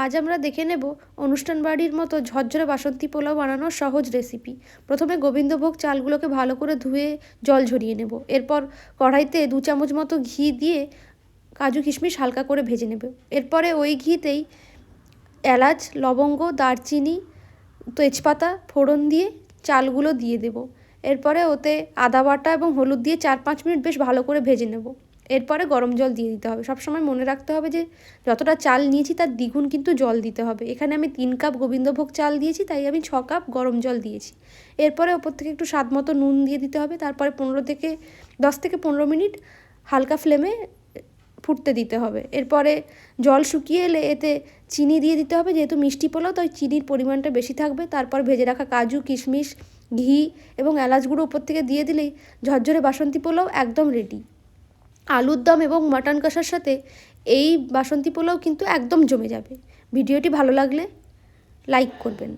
আজ আমরা দেখে নেব অনুষ্ঠান বাড়ির মতো ঝরঝরে বাসন্তী পোলাও বানানোর সহজ রেসিপি। প্রথমে গোবিন্দভোগ চালগুলোকে ভালো করে ধুয়ে জল ঝরিয়ে নেব। এরপর কড়াইতে 2 চামচ মতো ঘি দিয়ে কাজু কিশমিশ হালকা করে ভেজে নেব। এরপরে ওই ঘিতেই এলাচ, লবঙ্গ, দারচিনি, তেজপাতা ফোড়ন দিয়ে চালগুলো দিয়ে দেব। এরপরে ওতে আদা বাটা এবং হলুদ দিয়ে 4-5 মিনিট বেশ ভালো করে ভেজে নেব। এরপরে গরম জল দিয়ে দিতে হবে। সবসময় মনে রাখতে হবে যে যতটা চাল নিয়েছি তার দ্বিগুণ কিন্তু জল দিতে হবে। এখানে আমি 3 কাপ গোবিন্দভোগ চাল দিয়েছি, তাই আমি 6 কাপ গরম জল দিয়েছি। এরপরে ওপর থেকে একটু স্বাদ মতো নুন দিয়ে দিতে হবে। তারপরে 10 থেকে 15 মিনিট হালকা ফ্লেমে ফুটতে দিতে হবে। এরপরে জল শুকিয়ে এলে এতে চিনি দিয়ে দিতে হবে। যেহেতু মিষ্টি পোলাও তাই চিনির পরিমাণটা বেশি থাকবে। তারপর ভেজে রাখা কাজু, কিশমিশ, ঘি এবং এলাচ গুঁড়ো উপর থেকে দিয়ে দিলেই ঝরঝরে বাসন্তী পোলাও একদম রেডি। আলুর দম এবং মাটন কষার সাথে এই বাসন্তী পোলাও কিন্তু একদম জমে যাবে। ভিডিওটি ভালো লাগলে লাইক করবেন।